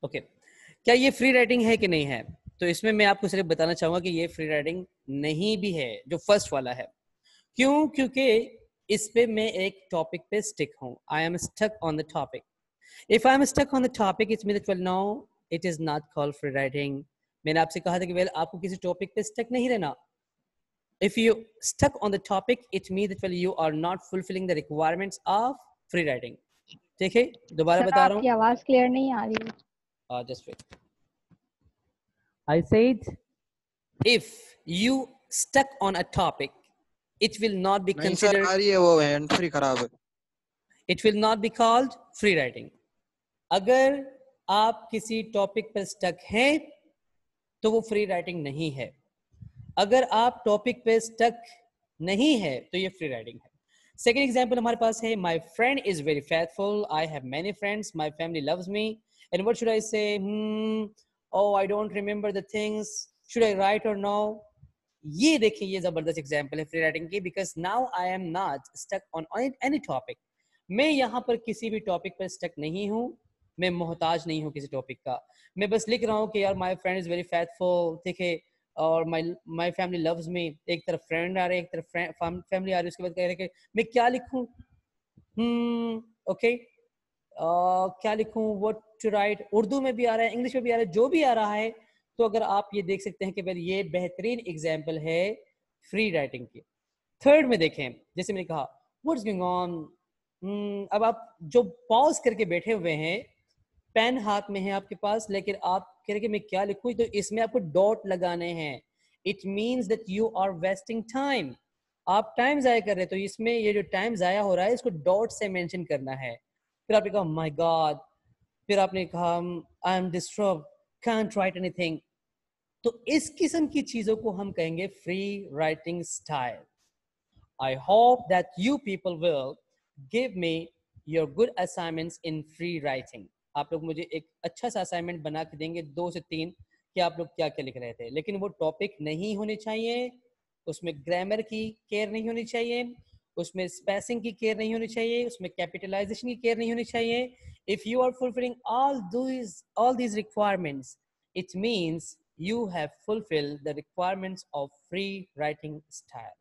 Okay, क्या ये free writing है कि नहीं है? तो इसमें मैं आपको सिर्फ बताना चाहूंगा कि ये फ्री राइटिंग नहीं भी है, जो फर्स्ट वाला है। क्यों? क्योंकि इस पे मैं एक टॉपिक पे स्टिक हूँ। I am stuck on the topic. If I am stuck on the topic it's mean that well no it is not called free writing. मैंने आपसे कहा था कि वेल आपको किसी टॉपिक पे स्टक नहीं रहना। If you stuck on the topic, it means that well you are not fulfilling the requirements of free writing. ठीक है, दोबारा सर बता रहा आपकी आवाज क्लियर नहीं आ रही है। हूँ। Just wait. I said, if you stuck on a topic, it will not be नहीं सर considered. आ रही है, वो हैंड फ्री खराब है। It will not be called free writing. अगर आप किसी टॉपिक पर स्टक हैं, तो वो फ्री राइटिंग नहीं है। अगर आप टॉपिक पे स्टक नहीं है, तो ये फ्री राइटिंग है। सेकेंड एग्जाम्पल हमारे पास है, my friend is very faithful, I have many friends, my family loves me, and what should I say? Oh I don't remember the things, should I write or no? ये देखिए, ये जबरदस्त example है free writing की, because now I am not stuck on any topic. मैं यहाँ पर किसी भी टॉपिक पर स्टक नहीं हूँ, मैं मोहताज नहीं हूँ किसी टॉपिक का। मैं बस लिख रहा हूँ कि यार माई फ्रेंड इज वेरी फेथफुल, ठीक है, और माई फैमिली लव्स मी। एक तरफ फ्रेंड आ रहे, एक तरफ फैमिली आ रही है, उसके बाद कह रहे कि मैं क्या लिखूं? ओके, क्या लिखूं? What to right? उर्दू में भी आ रहा है, इंग्लिश में भी आ रहा है, जो भी आ रहा है। तो अगर आप ये देख सकते हैं कि भाई ये बेहतरीन एग्जाम्पल है फ्री राइटिंग की। थर्ड में देखें, जैसे मैंने कहा व्हाट्स गोइंग ऑन, अब आप जो पॉज करके बैठे हुए हैं, पेन हाथ में है आपके पास, लेकिन आप कह रहे कि मैं क्या लिखूं, तो इसमें आपको डॉट लगाने हैं। It means that you are wasting time. आप टाइम जाया कर रहे हैं, तो इसमें ये जो टाइम जाया हो रहा है, इसको डॉट से मेंशन करना है। फिर आपने कहा माय गॉड, फिर आपने कहा I am disturb, can't right anything. तो इस किस्म की चीजों को हम कहेंगे free writing style. I hope that you people will give me your good assignments in free writing. आप लोग मुझे एक अच्छा सा असाइनमेंट बना के देंगे, 2 से 3, कि आप लोग क्या क्या लिख रहे थे। लेकिन वो टॉपिक नहीं होने चाहिए, उसमें ग्रामर की केयर नहीं होनी चाहिए, उसमें स्पेसिंग की केयर नहीं होनी चाहिए, उसमें कैपिटलाइजेशन की केयर नहीं होनी चाहिए। If you are fulfilling all these requirements, it means you have fulfilled the requirements of free writing style.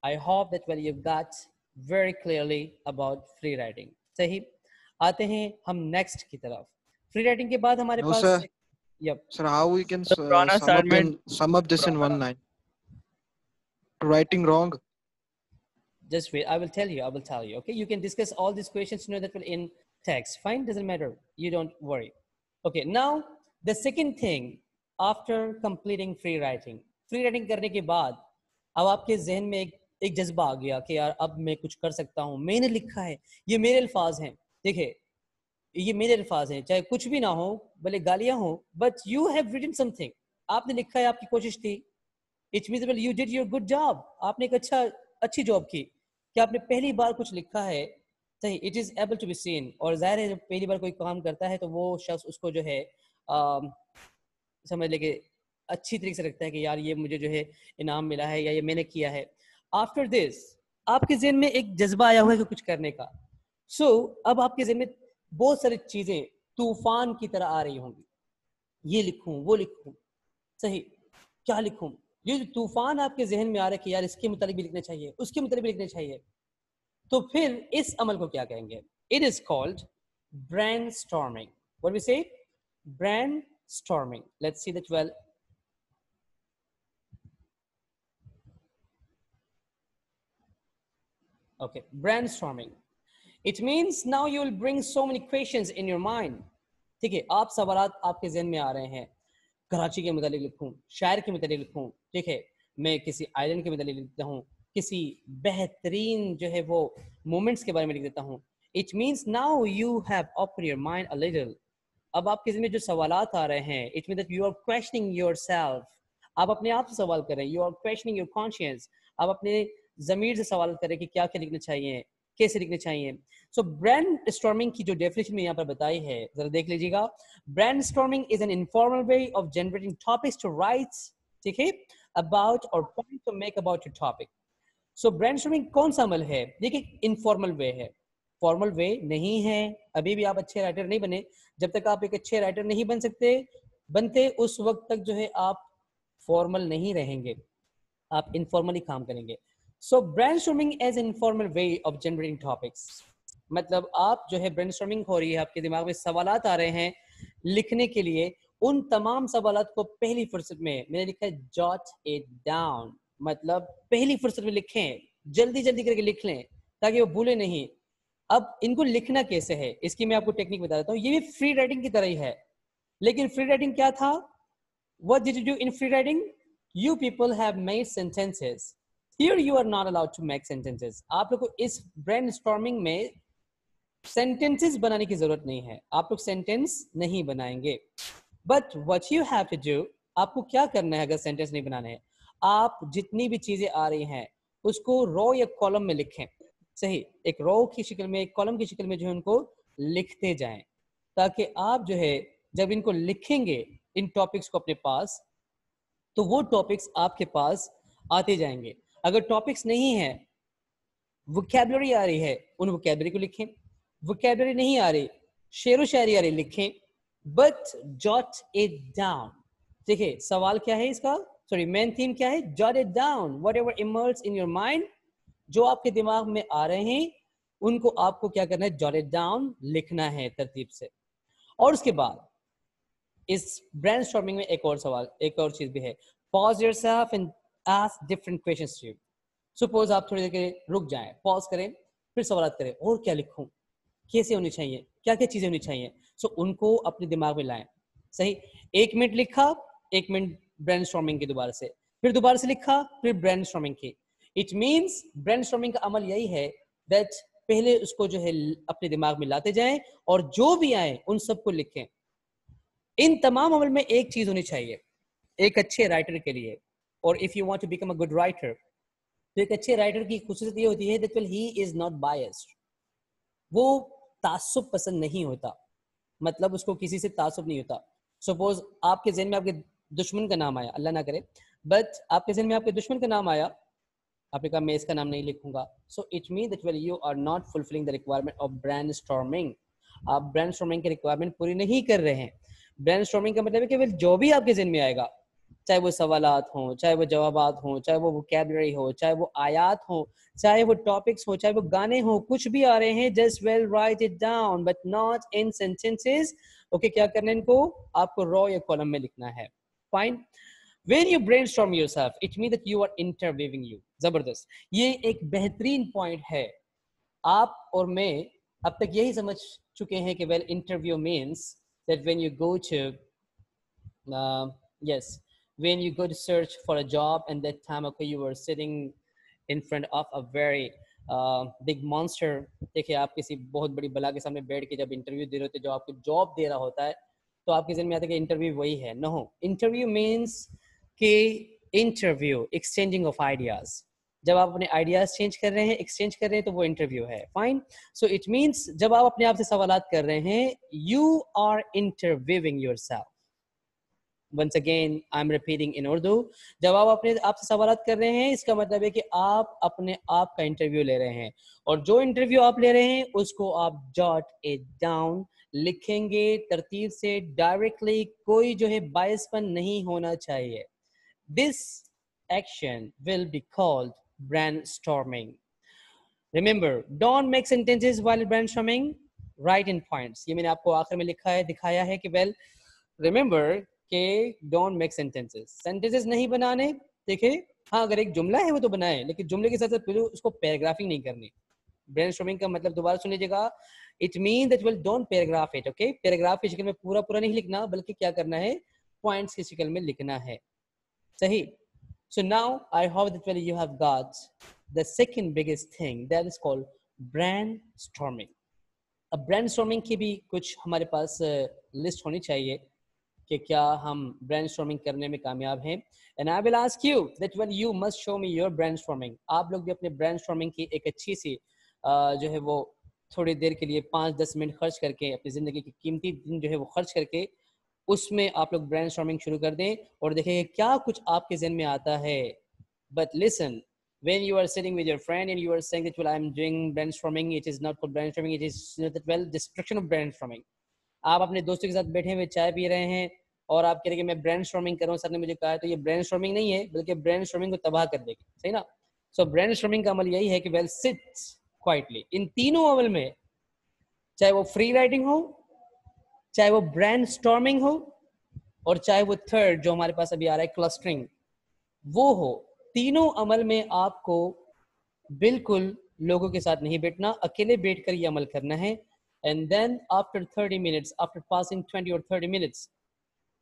I hope that well you got very clearly about free writing. सही, आते हैं हम next की तरफ। Free writing के बाद हमारे पास yep. Sir, how we can sum up this in one line? Writing wrong. Just wait, I will tell you. Okay, you can discuss all these questions, that will in text. Fine, doesn't matter. You don't worry. Okay, now the second thing after completing free writing करने के बाद अब आपके जहन में एक जज्बा आ गया कि यार अब मैं कुछ कर सकता हूँ, मैंने लिखा है, ये मेरे अल्फाज हैं। देखिए, ये मेरे अल्फाज हैं, चाहे कुछ भी ना हो, भले गालियां हो, but you have written something. आपने लिखा है, आपकी कोशिश थी। It means well you did your good job. आपने एक अच्छी जॉब की कि आपने पहली बार कुछ लिखा है। सही, it is able to be seen. और जाहिर है जब पहली बार कोई काम करता है तो वो शख्स उसको जो है समझ ले कि अच्छी तरीके से रखता है कि यार ये मुझे जो है इनाम मिला है या ये मैंने किया है। आफ्टर दिस आपके ज़हन में एक जज्बा आया हुआ है कि कुछ करने का। सो अब आपके ज़हन में बहुत सारी चीजें तूफान की तरह आ रही होंगी, ये लिखूं, वो लिखूं, सही, क्या लिखूं? ये जो तूफान आपके जहन में आ रहा है कि यार इसके मुताबिक भी लिखना चाहिए, उसके मुताबिक भी लिखना चाहिए, तो फिर इस अमल को क्या कहेंगे? It is called brainstorming. What we say? Brainstorming. Let's see that well. Okay, brainstorming. It means now you will bring so many questions in your mind. ठीक है, आप सवालात आपके जहन में आ रहे हैं, कराची के मुतालिक लिखूं, शायर के मुतालिक लिखूं, ठीक है, मैं किसी आइलैंड के मुतालिक लिखता हूँ, किसी बेहतरीन जो है वो मोमेंट्स के बारे में लिख देता हूँ। It means now you have open your mind a little. अब आपके जहन में जो सवालात आ रहे हैं, it mean that you are questioning yourself. आप अपने आप से सवाल करें, you are questioning your conscious. आप अपने ज़मीर से सवाल करें कि क्या क्या लिखना चाहिए, कैसे लिखने चाहिए। सो ब्रेनस्टॉर्मिंग की जो डेफिनेशन में यहाँ पर बताई है, जरा देख लीजिएगा। Brainstorming is an informal way of generating topics to write, ठीक है, अबाउट और point to make about your topic. So brainstorming कौन सा अमल है? देखिए, इनफॉर्मल वे है। फॉर्मल वे नहीं है। अभी भी आप अच्छे राइटर नहीं बने। जब तक आप एक अच्छे राइटर नहीं बनते उस वक्त तक जो है आप फॉर्मल नहीं रहेंगे, आप इनफॉर्मली काम करेंगे। So brainstorming as informal way of generating topics, मतलब आप जो है ब्रेनस्टॉर्मिंग हो रही है, आपके दिमाग में सवालात आ रहे हैं लिखने के लिए, उन तमाम सवालात को पहली फुर्सत में, मैंने लिखा है जॉट इट डाउन, मतलब पहली फुर्सत में लिखें, जल्दी जल्दी करके लिख लें ताकि वो भूले नहीं। अब इनको लिखना कैसे है इसकी मैं आपको टेक्निक बता देता हूँ। ये भी फ्री राइटिंग की तरह ही है, लेकिन फ्री राइटिंग क्या था? What did you do in free writing? You people have made sentences. Here you are not allowed to make sentences. आप लोग को इस brainstorming में sentences बनाने की जरूरत नहीं है, आप लोग sentence नहीं बनाएंगे। But what you have to do, आपको क्या करना है अगर sentence नहीं बनाने हैं? आप जितनी भी चीजें आ रही हैं उसको रो या कॉलम में लिखें। सही, एक रो की शक्ल में, एक कॉलम की शक्ल में जो है उनको लिखते जाएं, ताकि आप जो है जब इनको लिखेंगे इन टॉपिक्स को अपने पास, तो वो टॉपिक्स आपके पास आते जाएंगे। अगर टॉपिक्स नहीं है, वोकैबुलरी आ रही है, उन वोकैबुलरी को लिखें। वोकैबुलरी नहीं आ रही, शेर व शायरी आ रही, लिखें, बट जॉट इट डाउन। देखिए सवाल क्या है इसका, सॉरी मेन थीम क्या है? Jot it down, whatever emerge in your mind, जो आपके दिमाग में आ रहे हैं उनको आपको क्या करना है? जॉट इट डाउन, लिखना है तरतीब से। और उसके बाद इस ब्रेनस्टॉर्मिंग में एक और सवाल, एक और चीज भी है। Pause yourself and ask different questions to you. Suppose आप थोड़ी देर के लिए रुक जाएं, पॉज करें, फिर सवाल करें, और क्या लिखूं, कैसे होनी चाहिए, क्या क्या चीजें होनी चाहिए। सो उनको अपने दिमाग में लाएं। सही, 1 मिनट लिखा, 1 मिनट ब्रेनस्टॉर्मिंग की दोबारा से, फिर दोबारा से लिखा, फिर ब्रेनस्टॉर्मिंग की। इट मीन्स ब्रेनस्टॉर्मिंग का अमल यही है दैट पहले उसको जो है अपने दिमाग में लाते जाएं और जो भी आए उन सबको लिखें। इन तमाम अमल में एक चीज होनी चाहिए एक अच्छे राइटर के लिए, और if you want to become a good writer, तो एक अच्छे राइटर की खुसूसियत ये होती है that he is not biased. वो तासुब पसंद नहीं होता, मतलब उसको किसी से तासुब नहीं होता। सपोज आपके ज़हन में आपके दुश्मन का नाम आया, अल्लाह ना करे, बट आपके ज़हन में आपके दुश्मन का नाम आया, आपने कहा मैं इसका नाम नहीं लिखूंगा। So it mean that well you are not fulfilling the requirement of brainstorming. आप ब्रेनस्टॉर्मिंग की रिक्वायरमेंट पूरी नहीं कर रहे हैं। ब्रेनस्टॉर्मिंग का मतलब है कि जो भी आपके ज़हन में आएगा, चाहे वो सवालात हों, चाहे वो जवाबात हों, चाहे वो वोकैबुलरी हो, चाहे वो आयात हो, चाहे वो टॉपिक्स हो, चाहे वो गाने हो, कुछ भी आ रहे हैं, just well right it down but not in sentences. Okay, क्या करना है इनको? आपको रो या कॉलम में लिखना है। Fine. When you brainstorm yourself, it means that you are interviewing you. जबरदस्त, ये एक बेहतरीन पॉइंट है। आप और मैं अब तक यही समझ चुके हैं कि well interview means that when you go to yes, when you go to search for a job and that time okay you were sitting in front of a very big monster। देखिए आप किसी बहुत बड़ी बला के सामने बैठ के जब इंटरव्यू दे रहे होते, जो आपको जॉब दे रहा होता है, तो आपके ज़हन में आता है कि इंटरव्यू वही है। नो, इंटरव्यू मीन्स कि इंटरव्यू एक्सचेंजिंग ऑफ आइडियाज। जब आप अपने आइडियाज चेंज कर रहे हैं, एक्सचेंज कर रहे हैं, तो वो इंटरव्यू है। फाइन। सो इट मीन्स जब आप अपने आप से सवालात कर रहे हैं, you are interviewing yourself. Once again, I'm repeating in Urdu. जब आप अपने आप से सवालात कर रहे हैं, इसका मतलब है कि आप अपने आप का इंटरव्यू ले रहे हैं, और जो इंटरव्यू आप ले रहे हैं उसको आप जॉट इट डाउन, लिखेंगे तरतीब से, डायरेक्टली, कोई जो है बायसपन नहीं होना चाहिए। This action will be called brainstorming. Remember, don't make sentences while brainstorming. Write in points. ये मैंने आपको आखिर में लिखा है, दिखाया है कि well, remember के डोंट मेक सेंटेंसेस नहीं बनाने। देखिए हाँ, अगर एक जुमला है वो तो बनाए, लेकिन जुमले के साथ साथ फिर उसको पैराग्राफिंग नहीं करनी। ब्रेनस्टॉर्मिंग का मतलब दोबारा सुन लीजिएगा, it mean that well don't paragraph it. Okay, paragraph की शक्ल में पूरा पूरा नहीं लिखना, बल्कि क्या करना है, पॉइंट्स की शक्ल में लिखना है। सही। So now I hope that well you have got the second biggest thing that is called brainstorming. अब ब्रेनस्टॉर्मिंग की भी कुछ हमारे पास लिस्ट होनी चाहिए कि क्या हम ब्रेनस्टॉर्मिंग करने में कामयाब हैं। And I will ask you that when you must show me your brainstorming. आप लोग भी अपने ब्रेनस्टॉर्मिंग की एक अच्छी सी जो है वो थोड़ी देर के लिए 5-10 मिनट खर्च करके, अपनी ज़िंदगी की कीमती दिन जो है वो खर्च करके उसमें आप लोग ब्रेनस्टॉर्मिंग शुरू कर दें और देखें क्या कुछ आपके ज़हन में आता है। But listen, when you are sitting with your friend and you are saying that well I'm doing brainstorming, it is not called brainstorming, it is that well destruction of brainstorming. आप अपने दोस्तों के साथ बैठे हुए चाय पी रहे हैं और आप कह रहे हैं कि मैं ब्रेनस्टॉर्मिंग कर रहा हूँ, सर ने मुझे कहा है, तो ये ब्रेनस्टॉर्मिंग नहीं है बल्कि ब्रेनस्टॉर्मिंग को तबाह कर देगी, सही ना। सो ब्रेनस्टॉर्मिंग का अमल यही है कि वेल सिट क्वाइटली। इन तीनों अमल में चाहे वो फ्री राइटिंग हो, चाहे वो ब्रेनस्टॉर्मिंग हो, और चाहे वो थर्ड जो हमारे पास अभी आ रहा है क्लस्टरिंग वो हो, तीनों अमल में आपको बिल्कुल लोगों के साथ नहीं बैठना, अकेले बैठकर ये अमल करना है। And then after 30 minutes, after passing 20 or 30 minutes,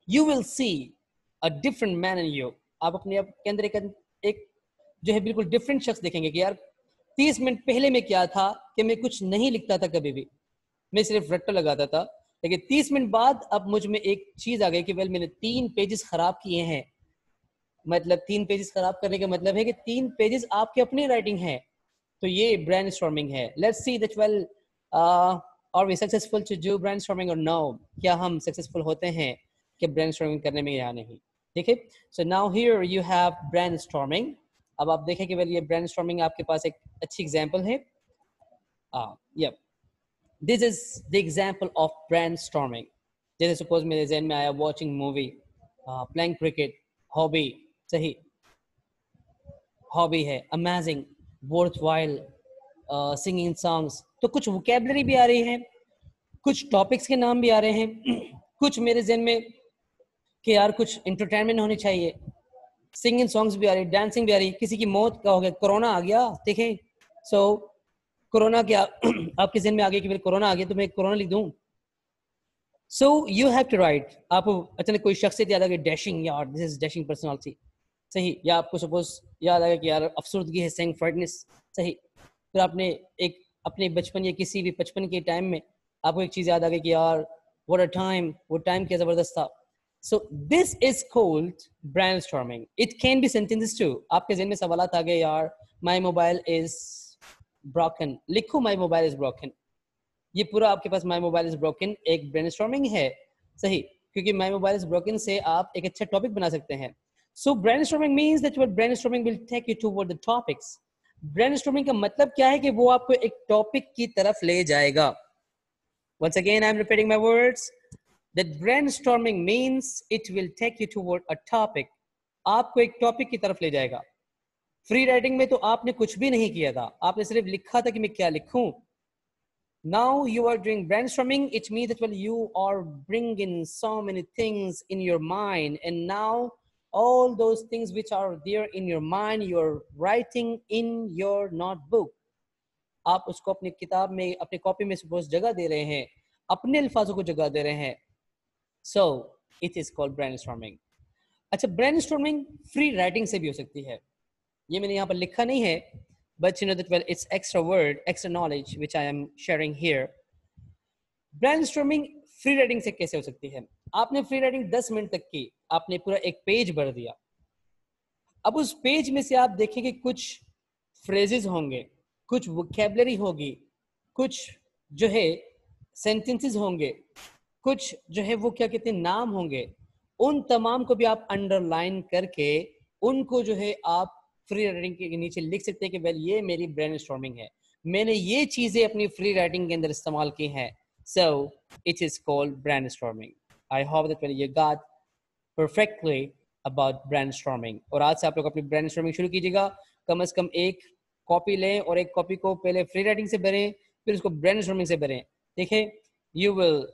you will see a different man in you. आप अपने आप के अंदर एक जो है बिल्कुल डिफरेंट शख्स देखेंगे कि यार 30 मिनट पहले मैं क्या था कि मैं कुछ नहीं लिखता था, कभी भी मैं सिर्फ रट्टा लगाता था, लेकिन 30 मिनट बाद अब मुझ में एक चीज आ गई कि वेल मैंने 3 पेजेस खराब किए हैं। मतलब 3 पेजेस खराब करने का मतलब है कि 3 पेजेस आपके अपनी राइटिंग है, तो ये ब्रेनस्टॉर्मिंग है। Let's see that well are we successful to do brainstorming or no? क्या हम सक्सेसफुल होते हैं कि ब्रेनस्टॉर्मिंग करने में या नहीं, ठीक है। So now here you have brainstorming. अब आप देखें कि वेल ये ब्रेनस्टॉर्मिंग आपके पास एक अच्छी एग्जांपल है। Yup, this is the example of brainstorming. जैसे सपोज मेरे ज़हन में आया watching movie, playing cricket, hobby, सही हॉबी है, अमेजिंग, वर्थवाइल, सिंगिंग सॉन्ग्स, तो कुछ वोकैबुलरी भी आ रही है, कुछ टॉपिक्स के नाम भी आ रहे हैं, कुछ मेरे ज़हन में कि यार कुछ एंटरटेनमेंट होनी चाहिए, सिंगिंग सॉन्ग्स भी आ रही, डांसिंग भी आ रही, किसी की मौत का हो गया, कोरोना आ गया, देखें सो कोरोना क्या आपके ज़हन में आ गया कि मेरे कोरोना आ गया तो मैं कोरोना लिख दूं। So you have to write. आपको अचानक कोई शख्सियत याद आ गई, डैशिंग, यार दिस इज डैशिंग पर्सनालिटी, सही। या आपको सपोज याद आ गया कि यार अफसरदगी है, सेंग फ्राइडनेस, सही। फिर आपने एक अपने बचपन या किसी भी बचपन के टाइम में आपको एक चीज याद आ गई कि यार व्हाट अ टाइम, वो टाइम क्या जबरदस्त था। So this is called brainstorming. It can be sentences too. आपके ज़हन में सवालात आ गए, यार माय मोबाइल इज ब्रोकन, लिखो माय मोबाइल इज ब्रोकन। ये पूरा आपके पास माय मोबाइल इज ब्रोकन एक ब्रेनस्टॉर्मिंग है, सही, क्योंकि माय मोबाइल इज ब्रोकन से आप एक अच्छा टॉपिक बना सकते हैं। So brainstorming means that your brainstorming will take you toward the topics. Brainstorming का मतलब क्या है कि वो आपको एक टॉपिक की तरफ ले जाएगा। Once again, I'm repeating my words. That brainstorming means it will take you toward a topic. आपको एक टॉपिक की तरफ ले जाएगा। फ्री राइटिंग में तो आपने कुछ भी नहीं किया था, आपने सिर्फ लिखा था कि मैं क्या लिखूं। Now you are doing brainstorming. It means that well you are bringing so many things in your mind, and now all those things which are there in your mind, you're writing in your notebook. आप उसको अपनी किताब में, अपनी copy में suppose जगह दे रहे हैं, अपने अल्फाजों को जगह दे रहे हैं। So it is called brainstorming. अच्छा, brainstorming फ्री राइटिंग से भी हो सकती है। ये मैंने यहाँ पर लिखा नहीं है, but you know that well it's extra word, extra knowledge which I am sharing here. Brainstorming free writing से कैसे हो सकती है? आपने फ्री राइटिंग 10 मिनट तक की, आपने पूरा एक पेज भर दिया। अब उस पेज में से आप देखें कि कुछ फ्रेजेस होंगे, कुछ वोकैबुलरी होगी, कुछ जो है सेंटेंसेस होंगे, कुछ जो है वो क्या कहते हैं नाम होंगे, उन तमाम को भी आप अंडरलाइन करके उनको जो है आप फ्री राइटिंग के नीचे लिख सकते हैं कि वेल ये मेरी ब्रेनस्टॉर्मिंग है, मैंने ये चीजें अपनी फ्री राइटिंग के अंदर इस्तेमाल की हैं। So it is called brainstorming. I hope that you got perfectly about brainstorming. और आज से आप लोग अपनी ब्रेनस्टॉर्मिंग शुरू कीजिएगा। कम से कम एक कॉपी लें और एक कॉपी को पहले फ्री राइटिंग से भरें, फिर उसको ब्रेनस्टॉर्मिंग से भरें। देखिए यू विल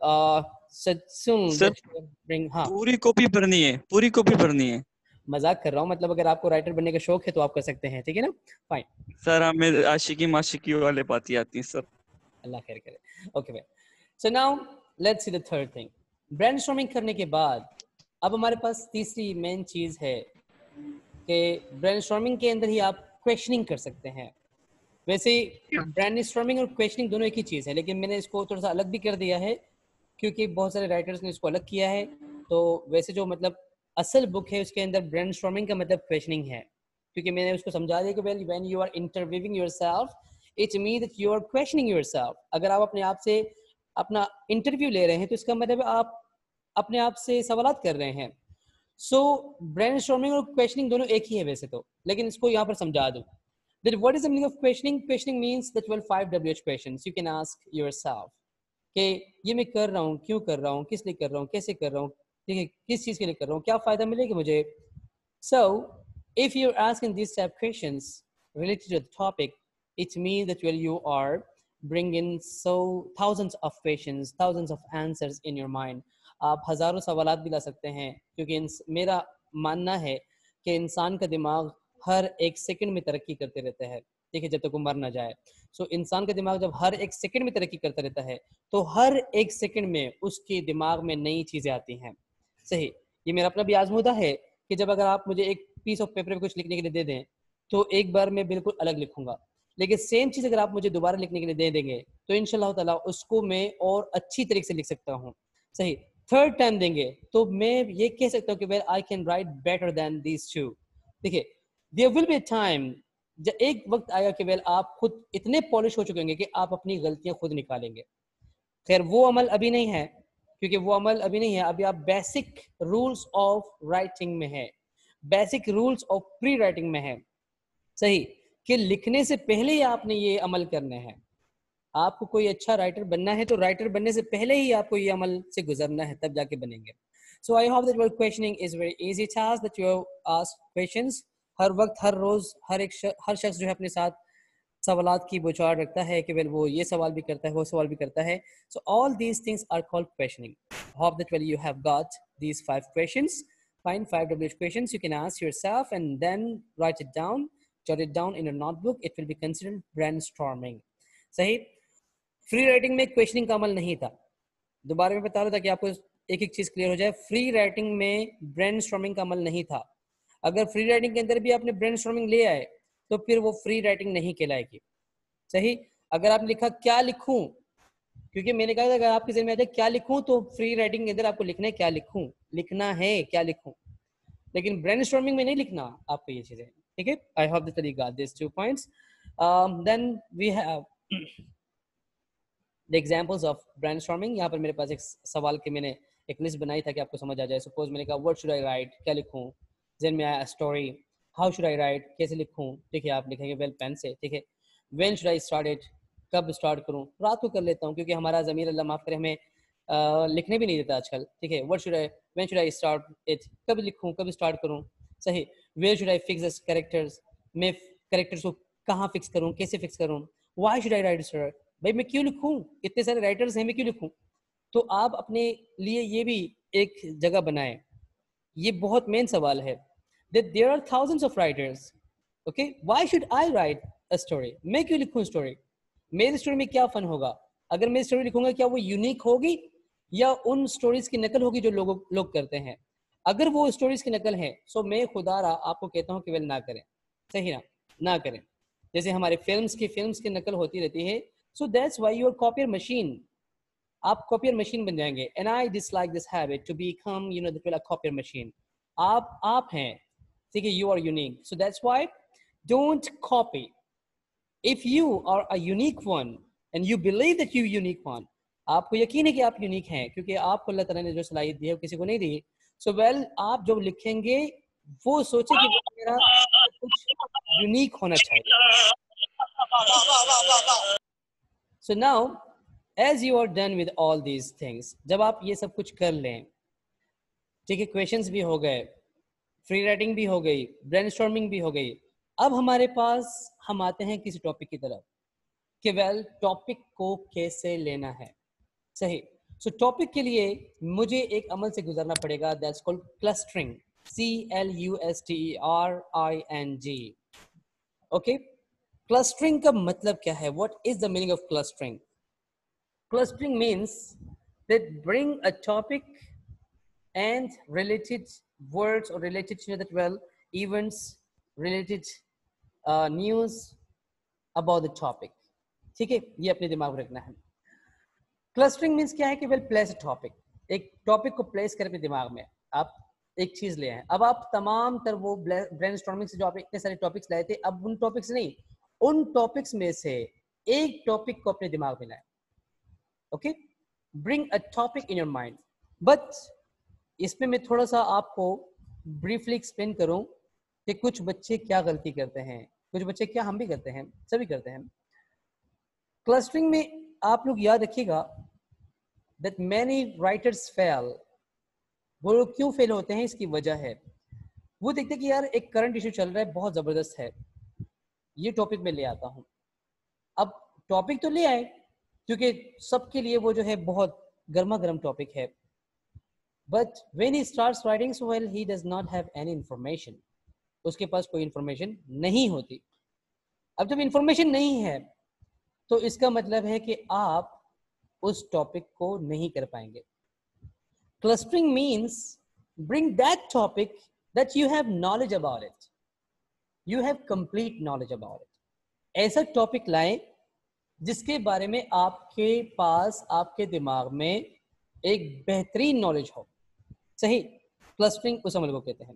हाँ, पूरी कॉपी भरनी है, पूरी कॉपी भरनी है। मजाक कर रहा हूँ, मतलब अगर आपको राइटर बनने का शौक है तो आप कर सकते हैं, ठीक है ना, फाइन। सर हमें आशिकी माशिकी वाले बातें आती हैं सर। अल्लाह खैर करे। ओके भाई, so now let's see the third thing. Brainstorming करने के बाद अब हमारे पास तीसरी मेन चीज है कि ब्रेनस्टॉर्मिंग के अंदर ही आप क्वेश्चनिंग कर सकते हैं। वैसे ब्रेनस्टॉर्मिंग और क्वेश्चनिंग दोनों एक ही चीज़ है, लेकिन मैंने इसको थोड़ा सा अलग भी कर दिया है क्योंकि बहुत सारे राइटर्स ने इसको अलग किया है। तो वैसे जो मतलब असल बुक है उसके अंदर ब्रेनस्टॉर्मिंग का मतलब क्वेश्चनिंग है, क्योंकि मैंने उसको समझा दिया कि well when you are interviewing yourself it means that you are questioning yourself. अगर आप अपने आप से अपना इंटरव्यू ले रहे हैं तो इसका मतलब आप अपने आप से सवालात कर रहे हैं। सो ब्रेनस्टॉर्मिंग और क्वेश्चनिंग दोनों एक ही है वैसे तो, लेकिन इसको यहाँ पर समझा दूँ। Then what is the meaning of questioning? Questioning means the 12 5WH questions you can ask yourself. कि ये मैं कर रहा हूँ, क्यों कर रहा हूँ, किस लिए कर रहा हूँ, कैसे कर रहा हूँ, ठीक है, किस चीज़ के लिए कर रहा हूँ, क्या फ़ायदा मिलेगा मुझे. So if you're asking these type of questions related to the topic, it means that you are bringing so thousands of questions, thousands of answers in your mind. आप हज़ारों सवालात भी ला सकते हैं, क्योंकि मेरा मानना है कि इंसान का दिमाग हर एक सेकंड में तरक्की करते रहता है, ठीक है, जब तक वो मर ना जाए. सो इंसान का दिमाग जब हर एक सेकंड में तरक्की करता रहता है, तो हर एक सेकंड में उसके दिमाग में नई चीज़ें आती हैं. सही, ये मेरा अपना भी आजमूदा है कि जब अगर आप मुझे एक पीस ऑफ पेपर पे कुछ लिखने के लिए दे दें, तो एक बार मैं बिल्कुल अलग लिखूंगा, लेकिन सेम चीज़ अगर आप मुझे दोबारा लिखने के लिए दे देंगे, तो इंशाल्लाह ताला उसको मैं और अच्छी तरीके से लिख सकता हूँ. सही, थर्ड टाइम देंगे तो मैं ये कह सकता हूँ कि well I can write better than these two. देखिए, there will be a time, एक वक्त आएगा कि वेल आप खुद इतने पॉलिश हो चुके होंगे कि आप अपनी गलतियां खुद निकालेंगे. खैर वो अमल अभी नहीं है, क्योंकि वो अमल अभी नहीं है, अभी आप बेसिक रूल्स ऑफ राइटिंग में है, basic rules of pre writing में है. सही, कि लिखने से पहले ही आपने ये अमल करने हैं. आपको कोई अच्छा राइटर बनना है तो राइटर बनने से पहले ही आपको ये अमल से गुजरना है, तब जाके बनेंगे. So I hope that your questioning is very easy task, that you ask questions. हर वक्त, हर रोज, हर शख्स जो है अपने साथ सवालात की बुछाड़ रखता है कि वेल वो ये सवाल भी करता है, वो सवाल भी करता है. So all these things are called questioning. Hope that well you have got these 5 questions. Find 5 WH questions you can ask yourself and then write it down, jot it down in your notebook. It will be considered brainstorming. सही. Free writing में questioning का अमल नहीं था. दोबारा मैं बता रहा था कि आपको एक एक चीज क्लियर हो जाए. फ्री राइटिंग में ब्रेनस्टॉर्मिंग का अमल नहीं था. अगर फ्री राइटिंग के अंदर भी आपने ब्रेनस्टॉर्मिंग ले आए तो फिर वो फ्री राइटिंग नहीं कहलाएगी. सही. अगर आपने लिखा क्या लिखूं, क्योंकि मैंने कहा अगर आपके ज़हन में आ जाए क्या लिखूं, तो फ्री राइटिंग के अंदर आपको लिखना है क्या लिखूं, लिखना है क्या लिखूं, लेकिन ब्रेनस्टॉर्मिंग में नहीं लिखना आपको ये चीजें. ठीक है. I hope that you got this 2 points. Then we have the examples of brainstorming. यहाँ पर मेरे पास एक सवाल की मैंने एक लिस्ट बनाई था कि आपको समझ आ जाए. सपोज मैंने कहा व्हाट शुड आई राइट, क्या लिखूं. ज़हन में आया story. How should I right, कैसे लिखूं. ठीक है, आप लिखेंगे वेल पेन से. ठीक है. When should I start it, कब स्टार्ट करूं. रात को कर लेता हूं, क्योंकि हमारा ज़मीर अल्लाह माफ़ करे हमें लिखने भी नहीं देता आजकल. ठीक है. What should I, when should I start it, कब लिखूं, कब स्टार्ट करूं. सही. Where should I fix the characters, मैं कैरेक्टर्स को कहाँ फिक्स करूं, कैसे फिक्स करूं. Why should I write sir, भाई मैं क्यों लिखूं, इतने सारे राइटर्स हैं, मैं क्यों लिखूं. तो आप अपने लिए ये भी एक जगह बनाएं. ये बहुत मेन सवाल है. that there are thousands of writers. Okay, why should I write a story, मैं क्यों लिखूं स्टोरी. मेरी स्टोरी में क्या फन होगा. अगर मैं स्टोरी लिखूंगा क्या वो यूनिक होगी या उन स्टोरीज की नकल होगी जो लोग करते हैं. अगर वो स्टोरीज की नकल है सो मैं खुदारा आपको कहता हूँ कि वेल ना करें. सही ना करें. जैसे हमारे फिल्म्स की नकल होती रहती है. So that's why you are copier machine. आप कॉपियर मशीन बन जाएंगे. And I dislike this habit to become the copier machine. आप हैं, ठीक है, you are unique. So that's why don't copy. If you are a unique one and you believe that you unique one, आपको यकीन है कि आप unique हैं, क्योंकि आपको अल्लाह ताला ने जो सलाहियत दी है वो किसी को नहीं दी. सो वेल आप जो लिखेंगे वो सोचे कि मेरा कुछ यूनिक होना चाहिए. So now as you are done with all these things, जब आप ये सब कुछ कर लें, ठीक है, क्वेश्चंस भी हो गए, फ्री राइटिंग भी हो गई, ब्रेनस्टॉर्मिंग भी हो गई, अब हमारे पास हम आते हैं किसी टॉपिक की तरफ कि वेल टॉपिक को कैसे लेना है. सही. सो टॉपिक के लिए मुझे एक अमल से गुजरना पड़ेगा. That's called clustering. CLUSTERING. Okay. Clustering का मतलब क्या है? What is the meaning of clustering? Clustering means that bring a topic and related words or related that well events, related news about the topic. ठीक है, ये अपने दिमाग में रखना है. Clustering means क्या है कि well place a topic. एक टॉपिक को प्लेस कर अपने दिमाग में आप एक चीज ले आए. अब आप तमाम तर वो ब्रेनस्टॉर्मिंग से जो आप इतने सारे टॉपिक्स लाए थे, अब उन टॉपिक्स नहीं, उन टॉपिक्स में से एक टॉपिक को अपने दिमाग में लाए. Okay, bring a topic in your mind. But इसमें मैं थोड़ा सा आपको ब्रीफली एक्सप्लेन करूं कि कुछ बच्चे क्या गलती करते हैं. कुछ बच्चे क्या, हम भी करते हैं, सभी करते हैं। क्लस्टरिंग में आप लोग याद रखिएगा that many writers fail, वो लोग क्यों फेल होते हैं, इसकी वजह है वो देखते हैं कि यार एक करंट इशू चल रहा है, बहुत जबरदस्त है, ये टॉपिक में ले आता हूँ। अब टॉपिक तो ले आए क्योंकि सबके लिए वो जो है बहुत गर्मा गर्म टॉपिक है, but when he starts writing so well he does not have any information, उसके पास कोई इंफॉर्मेशन नहीं होती। अब जब इंफॉर्मेशन नहीं है तो इसका मतलब है कि आप उस टॉपिक को नहीं कर पाएंगे। Clustering means bring that topic that you have knowledge about it, you have complete knowledge about it। ऐसा टॉपिक लाएं जिसके बारे में आपके पास, आपके दिमाग में एक बेहतरीन नॉलेज हो। सही, क्लस्टरिंग उस अमल को कहते हैं।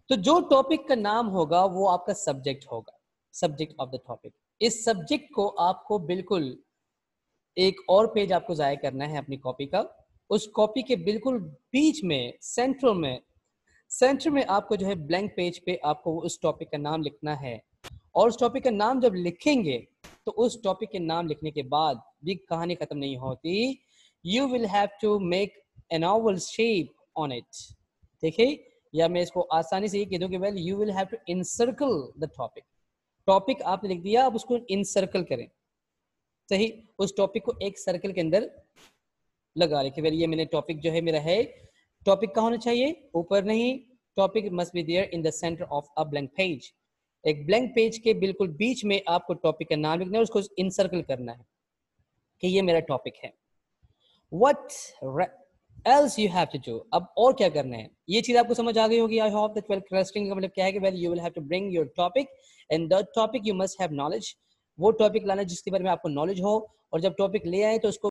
तो जो टॉपिक का नाम होगा वो आपका सब्जेक्ट होगा, सब्जेक्ट ऑफ द टॉपिक। इस सब्जेक्ट को आपको बिल्कुल एक और पेज आपको जाया करना है अपनी कॉपी का, उस कॉपी के बिल्कुल बीच में सेंटर में आपको जो है ब्लैंक पेज पे आपको उस टॉपिक का नाम लिखना है। और उस टॉपिक का नाम जब लिखेंगे तो उस टॉपिक के नाम लिखने के बाद भी कहानी खत्म नहीं होती। You will have to make an oval shape on it. देखिए, या मैं इसको आसानी से ये कह दूं कि well you will have to encircle the topic. Topic आपने लिख दिया, अब उसको इनसर्कल करें। सही, उस टॉपिक को एक सर्कल के अंदर लगा रहे कि वेल ये मैंने टॉपिक जो है मेरा है। टॉपिक कहाँ होना चाहिए, ऊपर नहीं, topic must be there in the centre of a blank page. एक ब्लैंक पेज के बिल्कुल बीच में आपको टॉपिक का नाम लिखना है, उसको इनसर्कल करना है कि ये मेरा टॉपिक है। What else you have to do? अब और क्या करना है, ये चीज आपको समझ आ गई होगी। I hope that well clustering का मतलब क्या है कि well you will have to bring your topic and that topic you must have knowledge. वो टॉपिक लाना जिसके बारे में आपको नॉलेज हो, और जब टॉपिक ले आए तो उसको